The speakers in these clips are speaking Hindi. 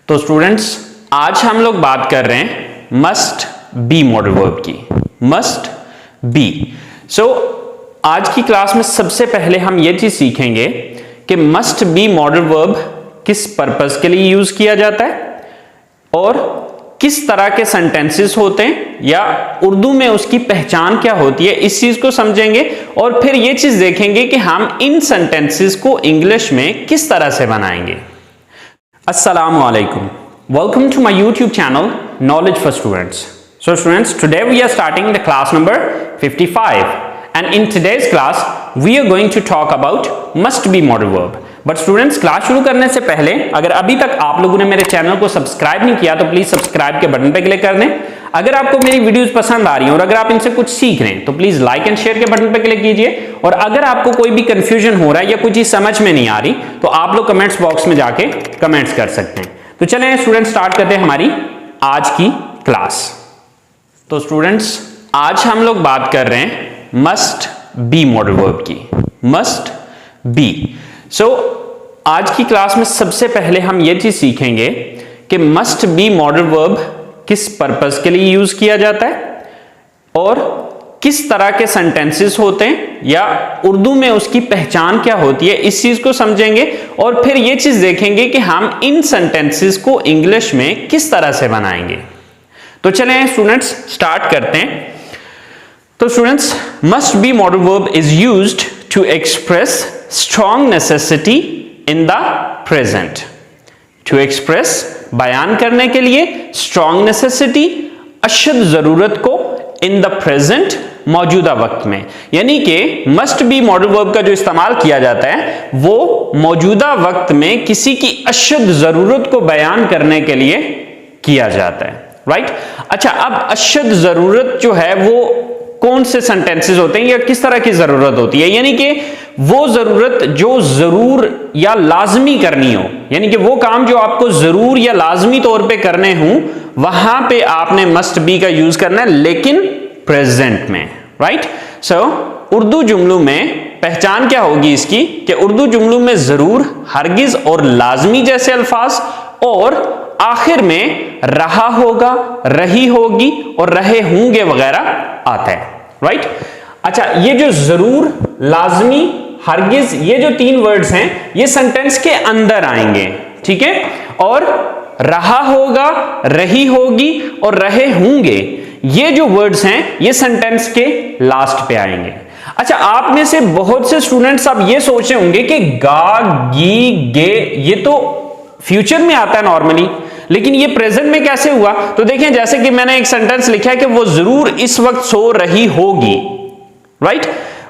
तो स्टूडेंट्स आज हम लोग बात कर रहे हैं मस्ट बी मॉडल वर्ब की। Must be. सो आज की क्लास में सबसे पहले हम ये चीज सीखेंगे कि मस्ट बी मॉडल वर्ब किस पर्पस के लिए यूज किया जाता है और किस तरह के सेंटेंसेस होते हैं या उर्दू में उसकी पहचान क्या होती है, इस चीज को समझेंगे और फिर ये चीज देखेंगे कि हम इन सेंटेंसेस को इंग्लिश में किस तरह से बनाएंगे। Assalamu alaikum. Welcome to my YouTube channel Knowledge for Students. So students, today we are starting the class number 55 and in today's class we are going to talk about must be modal verb. But students, class शुरू करने से पहले अगर अभी तक आप लोगों ने मेरे चैनल को सब्सक्राइब नहीं किया तो प्लीज सब्सक्राइब के बटन पे क्लिक कर दें। अगर आपको मेरी वीडियोस पसंद आ रही हैं और अगर आप इनसे कुछ सीख रहे हैं तो प्लीज लाइक एंड शेयर के बटन पे क्लिक कीजिए। और अगर आपको कोई भी कंफ्यूजन हो रहा है या कोई चीज समझ में नहीं आ रही तो आप लोग कमेंट्स बॉक्स में जाके कमेंट्स कर सकते हैं। तो चलें स्टूडेंट्स, स्टार्ट करते हैं हमारी आज की क्लास। तो स्टूडेंट्स आज हम लोग बात कर रहे हैं मस्ट बी मॉडल वर्ब की। Must be. सो आज की क्लास में सबसे पहले हम ये चीज सीखेंगे कि मस्ट बी मॉडल वर्ब किस पर्पस के लिए यूज किया जाता है और किस तरह के सेंटेंसेस होते हैं या उर्दू में उसकी पहचान क्या होती है, इस चीज को समझेंगे और फिर ये चीज देखेंगे कि हम इन सेंटेंसेस को इंग्लिश में किस तरह से बनाएंगे। तो चलें स्टूडेंट्स स्टार्ट करते हैं। तो students, must be modal verb is used to express strong necessity in the present. To express बयान करने के लिए स्ट्रॉन्ग नेसेसिटी, अशद जरूरत को, इन द प्रेजेंट मौजूदा वक्त में। यानी कि मस्ट बी मॉडल वर्ब का जो इस्तेमाल किया जाता है वो मौजूदा वक्त में किसी की अशद जरूरत को बयान करने के लिए किया जाता है। राइट? अच्छा, अब अशद जरूरत जो है वो कौन से सेंटेंसेस होते हैं या किस तरह की जरूरत होती है? यानी कि वो जरूरत जो जरूर या लाजमी करनी हो, यानी कि वो काम जो आपको जरूर या लाजमी तौर पे करने हो वहां पे आपने मस्ट बी का यूज करना है, लेकिन प्रेजेंट में। राइट? सो उर्दू जुमलों में पहचान क्या होगी इसकी कि उर्दू जुमलों में जरूर, हरगिज और लाजमी जैसे अल्फाज और आखिर में रहा होगा, रही होगी और रहे होंगे वगैरह आता है। राइट? अच्छा, ये जो जरूर, लाजमी, हरगिज, ये जो तीन वर्ड्स हैं ये सेंटेंस के अंदर आएंगे। ठीक है? और रहा होगा, रही होगी और रहे होंगे ये जो वर्ड्स हैं ये सेंटेंस के लास्ट पे आएंगे। अच्छा, आप में से बहुत से स्टूडेंट्स अब ये सोच रहे होंगे कि गा, गी, गे ये तो फ्यूचर में आता है नॉर्मली, लेकिन ये प्रेजेंट में कैसे हुआ? तो देखें, जैसे कि मैंने एक सेंटेंस लिखा है कि वो जरूर इस वक्त सो रही होगी। राइट?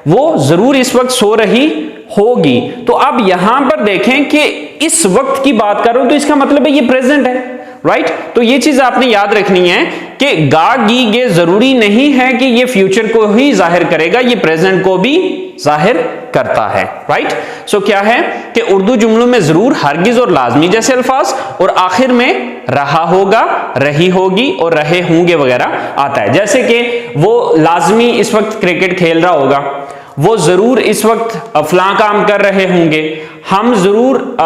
वो जरूर इस वक्त सो रही होगी। तो अब यहां पर देखें कि इस वक्त की बात कर रहा हूं तो इसका मतलब है ये प्रेजेंट है। राइट? तो ये चीज आपने याद रखनी है कि गा, गी, गे जरूरी नहीं है कि ये फ्यूचर को ही जाहिर करेगा, ये प्रेजेंट को भी जाहिर करता है। राइट? सो क्या है कि उर्दू जुमलों में जरूर, हरगिज और लाजमी जैसे अल्फाज और आखिर में रहा होगा, रही होगी और रहे होंगे वगैरह आता है। जैसे कि वो लाजमी इस वक्त क्रिकेट खेल रहा होगा, वो जरूर इस वक्त फलां काम कर रहे होंगे, हम जरूर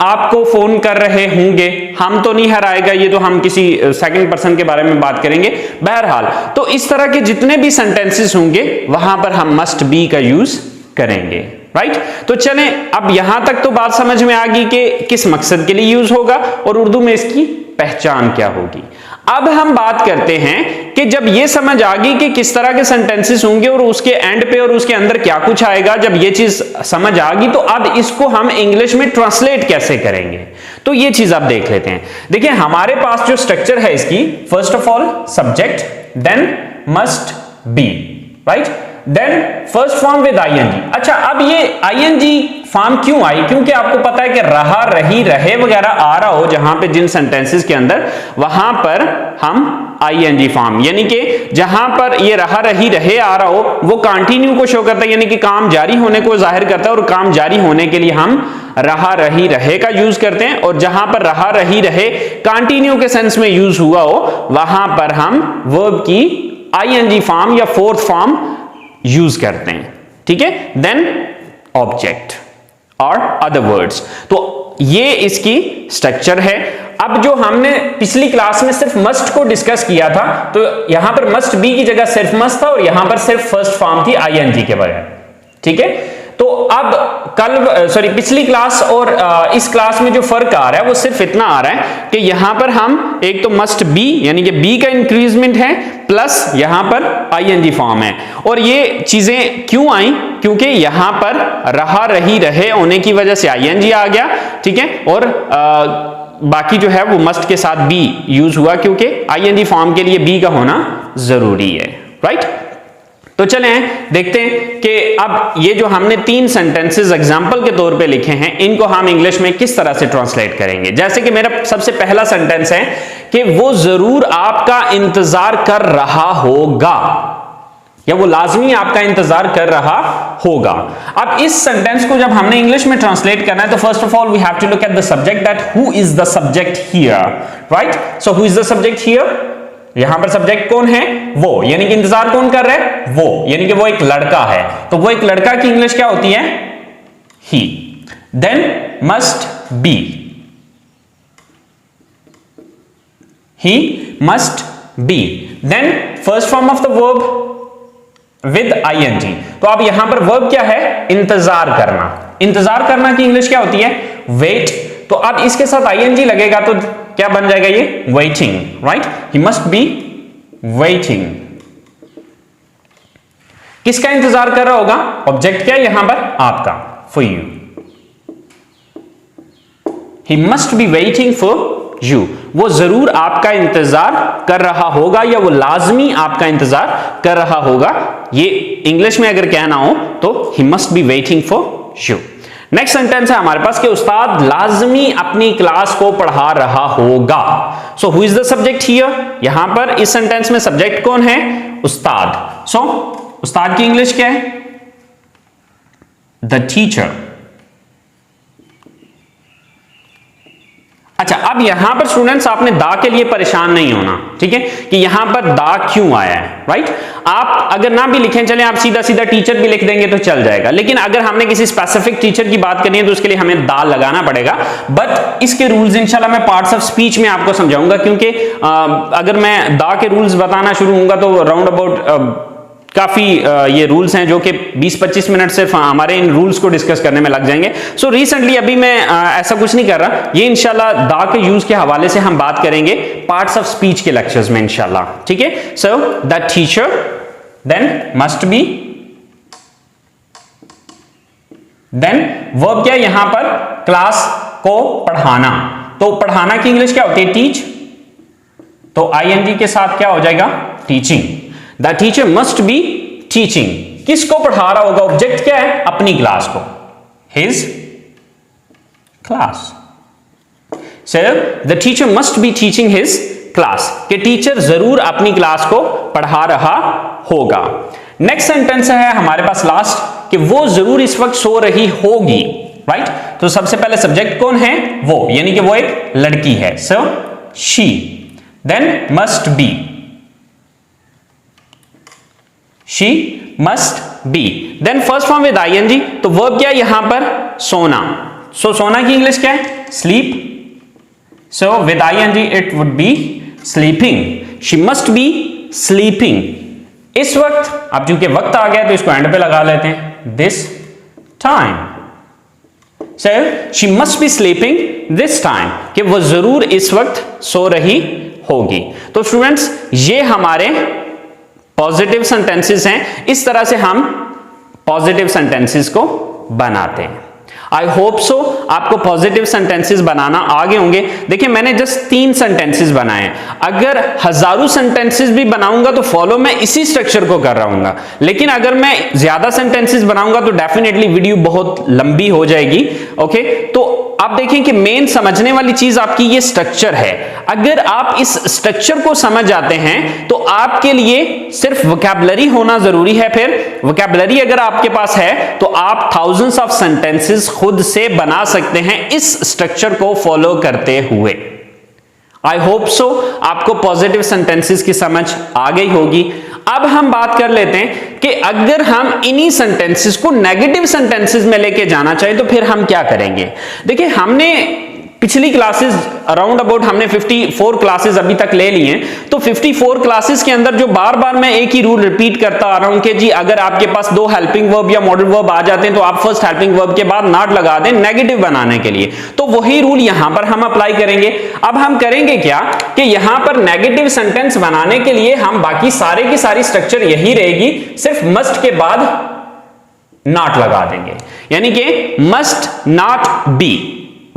आपको फोन कर रहे होंगे, हम तो नहीं हराएगा, ये तो हम किसी सेकंड पर्सन के बारे में बात करेंगे। बहरहाल, तो इस तरह के जितने भी सेंटेंसेस होंगे वहां पर हम मस्ट बी का यूज करेंगे। राइट? तो चलें, अब यहां तक तो बात समझ में आ गई कि किस मकसद के लिए यूज होगा और उर्दू में इसकी पहचान क्या होगी। अब हम बात करते हैं कि जब ये समझ आ गई कि किस तरह के सेंटेंसेस होंगे और उसके एंड पे और उसके अंदर क्या कुछ आएगा, जब ये चीज समझ आ गई तो अब इसको हम इंग्लिश में ट्रांसलेट कैसे करेंगे, तो ये चीज आप देख लेते हैं। देखिए, हमारे पास जो स्ट्रक्चर है इसकी, first of all subject, then must be. Right? Then first form with ING. अच्छा, अब ये आईएनजी फॉर्म क्यों आई? क्योंकि आपको पता है कि रहा, रही, रहे वगैरह आ रहा हो जहां पे जिन सेंटेंसेस के अंदर, वहां पर हम आईएनजी फॉर्म, यानी कि जहां पर ये रहा, रही, रहे आ रहा हो वो कंटिन्यू को शो करता है, यानी कि काम जारी होने को जाहिर करता है और काम जारी होने के लिए हम रहा, रही, रहे का यूज करते हैं। और जहां पर रहा, रही, रहे कंटिन्यू के सेंस में यूज हुआ हो वहां पर हम वर्ब की आईएनजी फॉर्म या फोर्थ फॉर्म यूज करते हैं। ठीक है? देन ऑब्जेक्ट और अदर वर्ड्स। तो ये इसकी स्ट्रक्चर है। अब जो हमने पिछली क्लास में सिर्फ मस्ट को डिस्कस किया था, तो यहां पर मस्ट बी की जगह सिर्फ मस्ट था और यहां पर सिर्फ फर्स्ट फॉर्म थी आईएनजी के बगैर। ठीक है, तो अब पिछली क्लास और इस क्लास में जो फर्क आ रहा है वो सिर्फ इतना आ रहा है कि यहां पर हम एक तो मस्ट बी यानी कि बी का इंक्रीजमेंट है प्लस यहां पर आईएनजी फॉर्म है। और ये चीजें क्यों आई? क्योंकि यहां पर रहा रही रहे होने की वजह से आईएनजी आ गया। ठीक है, और बाकी जो है वो मस्ट के साथ बी यूज हुआ क्योंकि आईएनजी फॉर्म के लिए बी का होना जरूरी है। राइट, तो चलें देखते हैं कि अब ये जो हमने 3 सेंटेंसेस एग्जांपल के तौर पे लिखे हैं इनको हम इंग्लिश में किस तरह से ट्रांसलेट करेंगे। जैसे कि मेरा सबसे पहला सेंटेंस है कि वो जरूर आपका इंतजार कर रहा होगा, या वो लाजमी आपका इंतजार कर रहा होगा। अब इस सेंटेंस को जब हमने इंग्लिश में ट्रांसलेट करना है तो first of all we have to look at the subject, that who is the subject here. Right, so who is the subject here? यहां पर सब्जेक्ट कौन है? वो, यानी कि इंतजार कौन कर रहा है? वो, यानी कि वो एक लड़का है। तो वो एक लड़का की इंग्लिश क्या होती है? He. Then must be, he must be. Then first form of the verb with ING. तो अब यहां पर वर्ब क्या है? इंतजार करना। इंतजार करना की इंग्लिश क्या होती है? वेट। तो अब इसके साथ आईएनजी लगेगा तो क्या बन जाएगा ये? Waiting. Right, he must be waiting. किसका इंतजार कर रहा होगा? ऑब्जेक्ट क्या है यहां पर? आपका, for you. He must B waiting for you, वो जरूर आपका इंतजार कर रहा होगा या वो लाजमी आपका इंतजार कर रहा होगा। ये इंग्लिश में अगर कहना हो तो ही must B waiting for you. Next sentence है हमारे पास कि उस्ताद लाजमी अपनी क्लास को पढ़ा रहा होगा। सो who is the subject here? यहां पर इस सेंटेंस में सब्जेक्ट कौन है? उस्ताद। सो उस्ताद की इंग्लिश क्या है? The teacher. अच्छा, अब यहां पर स्टूडेंट्स आपने दा के लिए परेशान नहीं होना, ठीक है, कि यहां पर दा क्यों आया है। राइट, आप अगर ना भी लिखें, चलें आप सीधा सीधा टीचर भी लिख देंगे तो चल जाएगा, लेकिन अगर हमने किसी स्पेसिफिक टीचर की बात करनी है तो उसके लिए हमें दा लगाना पड़ेगा। बट इसके रूल्स इंशाल्लाह मैं पार्ट्स ऑफ स्पीच में आपको समझाऊंगा, क्योंकि अगर मैं दा के रूल्स बताना शुरू होऊंगा तो राउंड अबाउट काफी ये रूल्स हैं जो कि 20-25 मिनट सिर्फ हमारे इन रूल्स को डिस्कस करने में लग जाएंगे। सो रिसेंटली अभी मैं ऐसा कुछ नहीं कर रहा, ये इंशाल्लाह दा के यूज के हवाले से हम बात करेंगे पार्ट्स ऑफ स्पीच के लेक्चर्स में इंशाल्लाह। ठीक है, so the teacher, then must be, then verb क्या है यहां पर? क्लास को पढ़ाना। तो पढ़ाना की इंग्लिश क्या होती है? टीच। तो आईएनजी के साथ क्या हो जाएगा? Teaching. The teacher must be teaching. किसको पढ़ा रहा होगा? ऑब्जेक्ट क्या है? अपनी क्लास को, his class. So the teacher must be teaching his class, कि टीचर जरूर अपनी क्लास को पढ़ा रहा होगा। नेक्स्ट सेंटेंस है हमारे पास लास्ट कि वो जरूर इस वक्त सो रही होगी। राइट, तो सबसे पहले सब्जेक्ट कौन है? वो, यानी कि वो एक लड़की है। So she. Then must be, she must be। then first form with ing, तो verb क्या है यहां पर? सोना। so सोना की इंग्लिश क्या है? sleep। so with ing it would be sleeping। she must be sleeping। इस वक्त, अब चूंकि वक्त आ गया तो इसको एंड पे लगा लेते हैं, this time। so she must be sleeping this time, कि वो जरूर इस वक्त सो रही होगी। तो स्टूडेंट्स ये हमारे पॉजिटिव सेंटेंसेस हैं। इस तरह से हम पॉजिटिव सेंटेंसेस को बनाते हैं। आई होप सो आपको पॉजिटिव सेंटेंसेस बनाना आ गए होंगे। देखिए मैंने जस्ट 3 सेंटेंसेस बनाए हैं, अगर हजारों सेंटेंसेस भी बनाऊंगा तो फॉलो मैं इसी स्ट्रक्चर को कर रहा हूंगा, लेकिन अगर मैं ज्यादा सेंटेंसेस बनाऊंगा तो डेफिनेटली वीडियो बहुत लंबी हो जाएगी। ओके, तो आप देखें कि मेन समझने वाली चीज आपकी ये स्ट्रक्चर है। अगर आप इस स्ट्रक्चर को समझ जाते हैं तो आपके लिए सिर्फ वोकैबुलरी होना जरूरी है। फिर वोकैबुलरी अगर आपके पास है तो आप थाउजेंड्स ऑफ सेंटेंसेस खुद से बना सकते हैं इस स्ट्रक्चर को फॉलो करते हुए। आई होप सो आपको पॉजिटिव सेंटेंसेस की समझ आ गई होगी। अब हम बात कर लेते हैं कि अगर हम इन्हीं सेंटेंसेस को नेगेटिव सेंटेंसेस में लेके जाना चाहें तो फिर हम क्या करेंगे। देखिए हमने पिछली क्लासेस अराउंड अबाउट हमने 54 क्लासेस अभी तक ले ली हैं, तो 54 क्लासेस के अंदर जो बार बार मैं एक ही रूल रिपीट करता आ रहा हूं कि जी अगर आपके पास दो हेल्पिंग वर्ब या मॉडल वर्ब आ जाते हैं तो आप फर्स्ट हेल्पिंग वर्ब के बाद नॉट लगा दें नेगेटिव बनाने के लिए, तो वही रूल यहां पर हम अप्लाई करेंगे। अब हम करेंगे क्या कि यहां पर नेगेटिव सेंटेंस बनाने के लिए हम बाकी सारे की सारी स्ट्रक्चर यही रहेगी, सिर्फ मस्ट के बाद नॉट लगा देंगे, यानी कि मस्ट नॉट बी,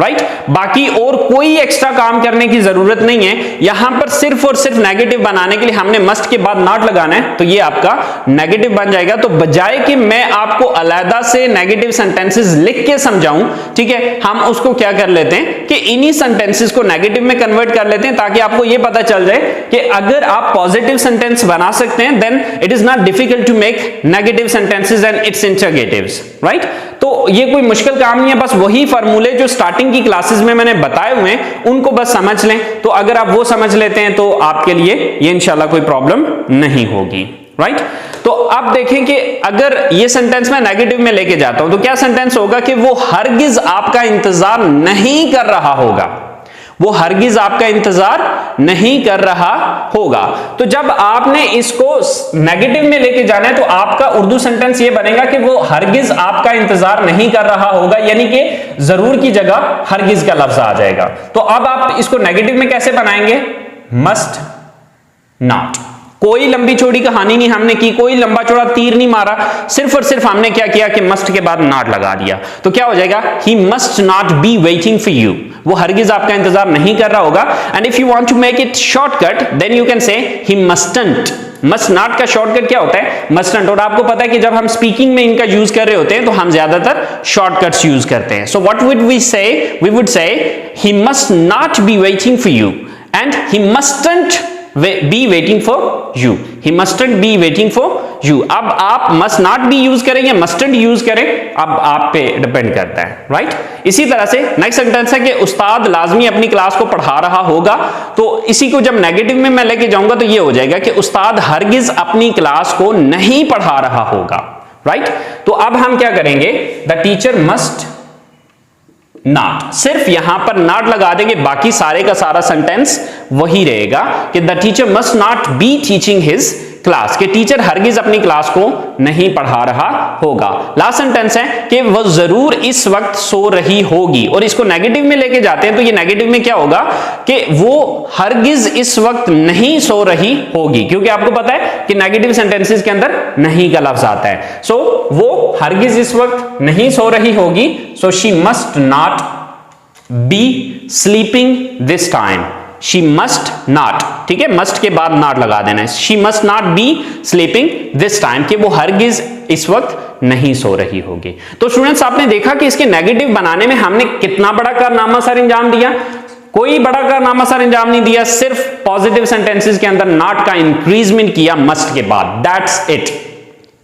राइट। बाकी और कोई एक्स्ट्रा काम करने की जरूरत नहीं है, यहां पर सिर्फ और सिर्फ नेगेटिव बनाने के लिए हमने मस्ट के बाद नॉट लगाना है, तो ये आपका नेगेटिव बन जाएगा। तो बजाय कि मैं आपको अलग से नेगेटिव सेंटेंसेस लिख के समझाऊं, ठीक है, हम उसको क्या कर लेते हैं कि इन्हीं सेंटेंसेस को नेगेटिव में कन्वर्ट कर लेते हैं, ताकि आपको ये पता चल जाए कि अगर आप पॉजिटिव सेंटेंस बना सकते हैं then it is not difficult to make negative sentences and its interrogatives, right. तो ये कोई मुश्किल काम नहीं है, बस वही फार्मूले जो स्टार्टिंग की क्लासेस में मैंने बताए हुए हैं उनको बस समझ लें। तो अगर आप वो समझ लेते हैं तो आपके लिए ये इंशाल्लाह कोई प्रॉब्लम नहीं होगी, राइट। तो अब देखें कि अगर ये सेंटेंस मैं नेगेटिव में लेके जाता हूं तो क्या सेंटेंस होगा कि वो हरगिज आपका इंतजार नहीं कर रहा होगा, वो हरगिज आपका इंतजार नहीं कर रहा होगा। तो जब आपने इसको नेगेटिव में लेके जाना है तो आपका उर्दू सेंटेंस ये बनेगा कि वो हरगिज आपका इंतजार नहीं कर रहा होगा, यानी कि जरूर की जगह हरगिज का लफ्ज आ जाएगा। तो अब आप इसको नेगेटिव में कैसे बनाएंगे, मस्ट नॉट। कोई लंबी चौड़ी कहानी नहीं हमने की, कोई लंबा चौड़ा तीर नहीं मारा, सिर्फ और सिर्फ हमने क्या किया कि मस्ट के बाद नॉट लगा दिया। तो क्या हो जाएगा, he must not be waiting for you, वो हरगिज आपका इंतजार नहीं कर रहा होगा। And if you want to make it shortcut then you can say he mustn't. Must not का शॉर्टकट क्या होता है, मस्टंट। और आपको पता है कि जब हम स्पीकिंग में इनका यूज कर रहे होते हैं तो हम ज्यादातर शॉर्टकट्स यूज करते हैं। So what would we say, we would say he must not be waiting for you and he mustn't be waiting for you, he mustn't be waiting for you। अब आप must not be यूज करें या mustn't यूज करें, अब आप पे डिपेंड करता है, राइट। इसी तरह से नेक्स्ट सेंटेंस है कि उस्ताद लाजमी अपनी क्लास को पढ़ा रहा होगा। तो इसी को जब नेगेटिव में मैं लेके जाऊंगा तो ये हो जाएगा कि उस्ताद हरगिज अपनी क्लास को नहीं पढ़ा रहा होगा, राइट। तो अब हम क्या करेंगे, द टीचर मस्ट नॉट, सिर्फ यहां पर नॉट लगा देंगे, बाकी सारे का सारा सेंटेंस वही रहेगा कि the teacher must not be teaching his class, के टीचर हरगिज अपनी क्लास को नहीं पढ़ा रहा होगा। लास्ट सेंटेंस है कि वह जरूर इस वक्त सो रही होगी, और इसको नेगेटिव में लेके जाते हैं तो ये नेगेटिव में क्या होगा कि वो हरगिज इस वक्त नहीं सो रही होगी, क्योंकि आपको पता है कि नेगेटिव सेंटेंसेस के अंदर नहीं का लफ्ज आता है। सो वो हरगिज इस वक्त नहीं सो रही होगी, so she must not B sleeping this time, she must not, ठीक है, मस्ट के बाद नॉट लगा देना है, she must not B sleeping this time, कि वो हरगिज इस वक्त नहीं सो रही होगी। तो स्टूडेंट्स आपने देखा कि इसके नेगेटिव बनाने में हमने कितना बड़ा कारनामा सर अंजाम दिया, कोई बड़ा कारनामा सर अंजाम नहीं दिया, सिर्फ पॉजिटिव सेंटेंसेस के अंदर नॉट का इंक्रीजमेंट किया मस्ट के बाद, दैट्स इट।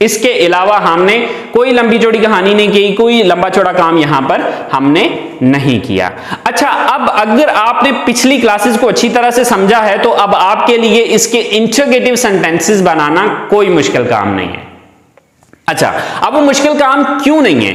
इसके अलावा हमने कोई लंबी चौड़ी कहानी नहीं की, कोई लंबा चौड़ा काम यहां पर हमने नहीं किया। अच्छा, अब अगर आपने पिछली क्लासेस को अच्छी तरह से समझा है तो अब आपके लिए इसके इंटरगेटिव सेंटेंसेस बनाना कोई मुश्किल काम नहीं है। अच्छा, अब वो मुश्किल काम क्यों नहीं है,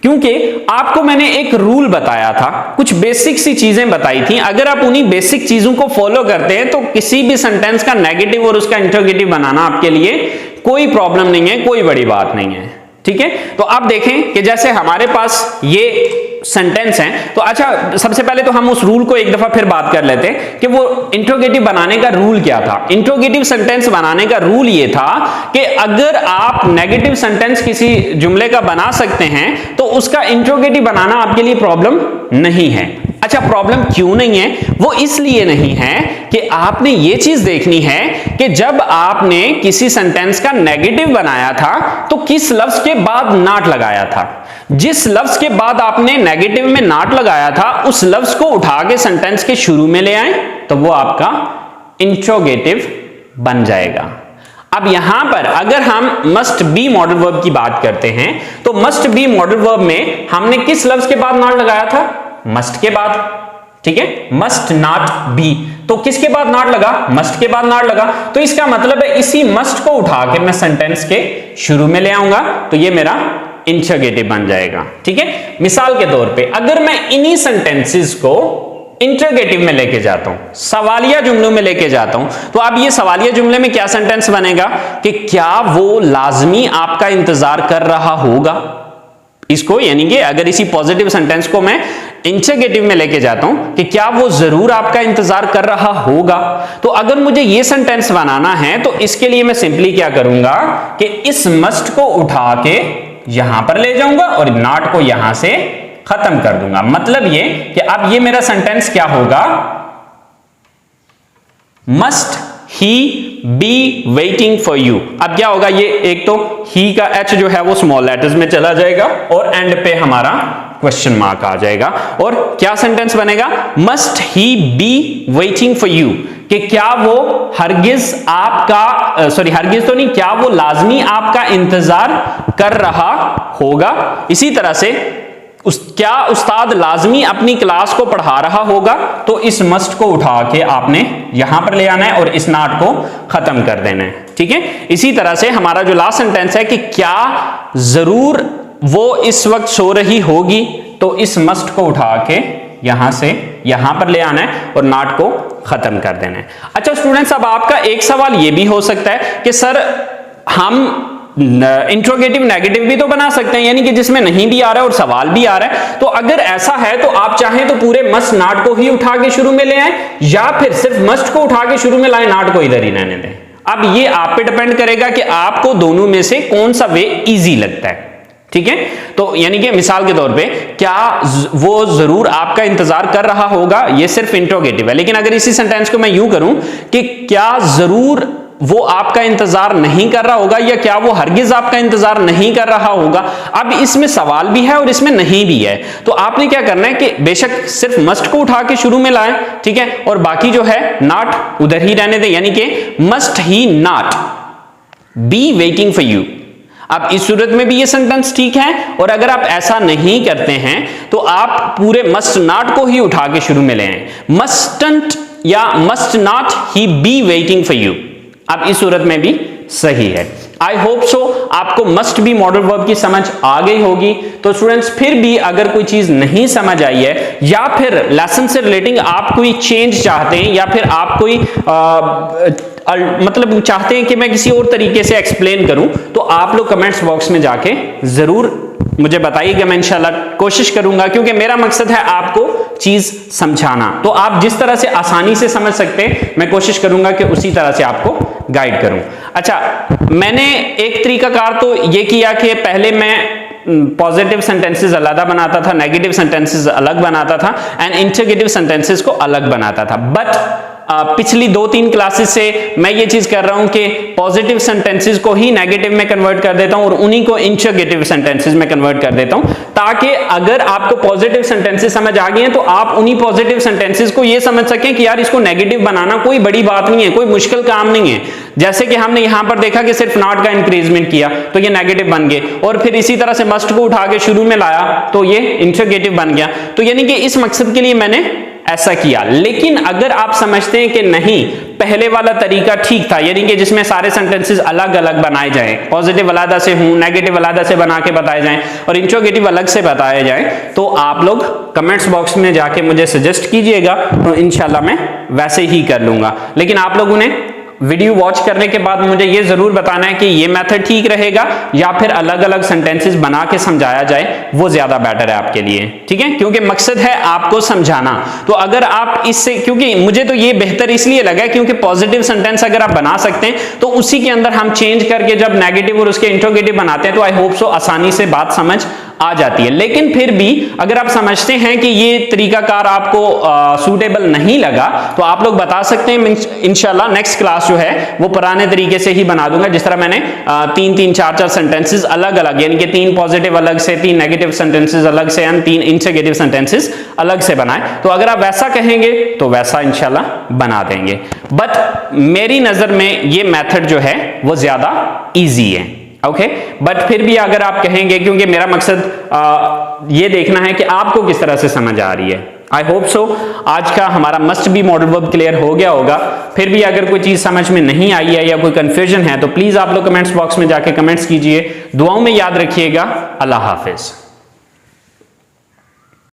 क्योंकि आपको मैंने एक रूल बताया था, कुछ बेसिक सी चीजें बताई थी, अगर आप उन्हीं बेसिक चीजों को फॉलो करते हैं तो किसी भी सेंटेंस का नेगेटिव और उसका इंटरगेटिव बनाना आपके लिए कोई प्रॉब्लम नहीं है, कोई बड़ी बात नहीं है, ठीक है। तो आप देखें कि जैसे हमारे पास ये सेंटेंस है, तो अच्छा सबसे पहले तो हम उस रूल को एक दफा फिर बात कर लेते हैं कि वो इंट्रोगेटिव बनाने का रूल क्या था। इंट्रोगेटिव सेंटेंस बनाने का रूल ये था कि अगर आप नेगेटिव सेंटेंस किसी जुमले का बना सकते हैं तो उसका इंट्रोगेटिव बनाना आपके लिए प्रॉब्लम नहीं है। अच्छा, प्रॉब्लम क्यों नहीं है, वो इसलिए नहीं है कि आपने ये चीज देखनी है कि जब आपने किसी सेंटेंस का नेगेटिव बनाया था तो किस लफ्ज के बाद नॉट लगाया था। जिस लफ्ज के बाद आपने नेगेटिव में नॉट लगाया था उस लफ्ज को उठा के सेंटेंस के शुरू में ले आए तो वो आपका इंट्रोगेटिव बन जाएगा। अब यहां पर अगर हम मस्ट बी मॉडल वर्ब की बात करते हैं तो मस्ट बी मॉडल वर्ब में हमने किस लफ्ज के बाद नॉट लगाया था, मस्ट के बाद, ठीक है, मस्ट नॉट बी। तो किसके बाद नॉट लगा, मस्ट के बाद नॉट लगा, तो इसका मतलब है इसी मस्ट को उठा के मैं सेंटेंस के शुरू में ले आऊंगा तो ये मेरा इंटरोगेटिव बन जाएगा। ठीक है, मिसाल के तौर पे अगर मैं इन्हीं सेंटेंसेस को इंटरोगेटिव में लेके जाता हूं, सवालिया जुमलों में लेके जाता हूं, तो अब ये सवालिया जुमले में क्या सेंटेंस बनेगा कि क्या वो लाजमी आपका इंतजार कर रहा होगा। इसको यानी कि अगर इसी पॉजिटिव सेंटेंस को मैं इंटरोगेटिव में लेके जाता हूं कि क्या वो जरूर आपका इंतजार कर रहा होगा, तो अगर मुझे ये सेंटेंस बनाना है तो इसके लिए मैं सिंपली क्या करूंगा कि इस मस्ट को उठा के यहां पर ले जाऊंगा और नॉट को यहां से खत्म कर दूंगा। मतलब ये कि अब ये मेरा सेंटेंस क्या होगा, must he B waiting for you. अब क्या होगा, ये एक तो ही का एच जो है वो स्मॉल लेटर्स में चला जाएगा और एंड पे हमारा क्वेश्चन मार्क आ जाएगा और क्या सेंटेंस बनेगा, must he B waiting for you, कि क्या वो हरगिज आपका हरगिज तो नहीं, क्या वो लाजमी आपका इंतजार कर रहा होगा। इसी तरह से क्या उस्ताद लाजमी अपनी क्लास को पढ़ा रहा होगा, तो इस मस्ट को उठा के आपने यहां पर ले आना है और इस नॉट को खत्म कर देना है। ठीक है, इसी तरह से हमारा जो लास्ट सेंटेंस है कि क्या जरूर वो इस वक्त सो रही होगी, तो इस मस्ट को उठा के यहां से यहां पर ले आना है और नॉट को खत्म कर देना है। अच्छा स्टूडेंट्स, अब आपका एक सवाल ये भी हो सकता है कि सर हम इंट्रोगेटिव नेगेटिव भी तो बना सकते हैं, यानी कि जिसमें नहीं भी आ रहा है और सवाल भी आ रहा है। तो अगर ऐसा है तो आप चाहें तो पूरे मस्ट नॉट को ही उठा के शुरू में ले आए, या फिर सिर्फ मस्ट को उठा के शुरू में लाए, नॉट को इधर ही रहने दें। अब ये आप पे डिपेंड करेगा कि आपको दोनों में से कौन सा वे इजी लगता है। ठीक है, तो यानी कि मिसाल के तौर पे क्या वो जरूर आपका इंतजार कर रहा होगा, ये सिर्फ इंट्रोगेटिव है। लेकिन अगर इसी सेंटेंस को मैं यूं करूं कि क्या जरूर वो आपका इंतजार नहीं कर रहा होगा, या क्या वो हरगिज आपका इंतजार नहीं कर रहा होगा, अब इसमें सवाल भी है और इसमें नहीं भी है। तो आपने क्या करना है कि बेशक सिर्फ मस्ट को उठा के शुरू में लाएं, ठीक है, और बाकी जो है नॉट उधर ही रहने दें, यानी कि must he not be waiting for you. अब इस सूरत में भी ये सेंटेंस ठीक है, और अगर आप ऐसा नहीं करते हैं तो आप पूरे मस्ट नॉट को ही उठा के शुरू में ले आए, मस्टंट या must not he B waiting for you. अब इस सूरत में भी सही है। आई होप सो आपको मस्ट बी मॉडल वर्ब की समझ आ गई होगी। तो स्टूडेंट्स, फिर भी अगर कोई चीज नहीं समझ आई है, या फिर लेसन से रिलेटिंग आप कोई चेंज चाहते हैं, या फिर आप कोई मतलब चाहते हैं कि मैं किसी और तरीके से एक्सप्लेन करूं, तो आप लोग कमेंट्स बॉक्स में जाके जरूर मुझे बताइएगा। मैं इंशाल्लाह कोशिश करूंगा, क्योंकि मेरा मकसद है आपको चीज समझाना। तो आप जिस तरह से आसानी से समझ सकते हैं, मैं कोशिश करूंगा कि उसी तरह से आपको गाइड करूं। अच्छा, मैंने एक तरीकाकार तो ये किया कि पहले मैं पॉजिटिव सेंटेंसेस अलग बनाता था, नेगेटिव सेंटेंसेस अलग बनाता था, एंड इंटरोगेटिव सेंटेंसेस को अलग बनाता था। बट पिछली 2-3 क्लासेस से मैं ये चीज कर रहा हूं कि पॉजिटिव सेंटेंसेस को ही नेगेटिव में कन्वर्ट कर देता हूं और उन्हीं को इंटरोगेटिव सेंटेंसेस में कन्वर्ट कर देता हूं, ताकि अगर आपको पॉजिटिव सेंटेंसेस समझ आ गए हैं तो आप उन्हीं पॉजिटिव सेंटेंसेस को ये समझ सकें कि यार इसको नेगेटिव बनाना कोई बड़ी बात नहीं है, कोई मुश्किल काम नहीं है। जैसे कि हमने यहां पर देखा कि सिर्फ नॉट का इंक्रीजमेंट किया तो ये नेगेटिव बन गए, और फिर इसी तरह से मस्ट को उठा के शुरू में लाया तो ये इंटरोगेटिव बन गया। तो यानी कि इस मकसद के लिए मैंने ऐसा किया। लेकिन अगर आप समझते हैं कि नहीं, पहले वाला तरीका ठीक था, यानी कि जिसमें सारे सेंटेंसेस अलग अलग बनाए जाएं, पॉजिटिव अलग से हूं, नेगेटिव अलग से बना के बताए जाएं और इंट्रोगेटिव अलग से बताए जाएं, तो आप लोग कमेंट्स बॉक्स में जाके मुझे सजेस्ट कीजिएगा, तो इंशाल्लाह मैं वैसे ही कर लूंगा। लेकिन आप लोगों ने वीडियो वॉच करने के बाद मुझे ये जरूर बताना है कि ये मेथड ठीक रहेगा या फिर अलग अलग सेंटेंसेस बना के समझाया जाए, वो ज्यादा बेटर है आपके लिए। ठीक है, क्योंकि मकसद है आपको समझाना। तो अगर आप इससे, क्योंकि मुझे तो ये बेहतर इसलिए लगा क्योंकि पॉजिटिव सेंटेंस अगर आप बना सकते हैं तो उसी के अंदर हम चेंज करके जब नेगेटिव और उसके इंट्रोगेटिव बनाते हैं तो आई होप सो आसानी से बात समझ आ जाती है। लेकिन फिर भी अगर आप समझते हैं कि ये तरीकाकार आपको सूटेबल नहीं लगा तो आप लोग बता सकते हैं। इंशाल्लाह नेक्स्ट क्लास जो है वो पुराने तरीके से ही बना दूंगा, जिस तरह मैंने 3-3, 4-4 सेंटेंसेस अलग अलग, यानी कि 3 पॉजिटिव अलग से, 3 नेगेटिव सेंटेंसेस अलग से, एंड 3 इंटरोगेटिव सेंटेंसेस अलग से बनाए। तो अगर आप वैसा कहेंगे तो वैसा इंशाल्लाह बना देंगे। बट मेरी नजर में ये मेथड जो है वो ज्यादा इजी है। ओके, बट फिर भी अगर आप कहेंगे, क्योंकि मेरा मकसद ये देखना है कि आपको किस तरह से समझ आ रही है। आई होप सो आज का हमारा must be modal verb clear हो गया होगा। फिर भी अगर कोई चीज समझ में नहीं आई है या कोई कंफ्यूजन है तो प्लीज आप लोग कमेंट्स बॉक्स में जाके कमेंट्स कीजिए। दुआओं में याद रखिएगा। अल्लाह हाफिज।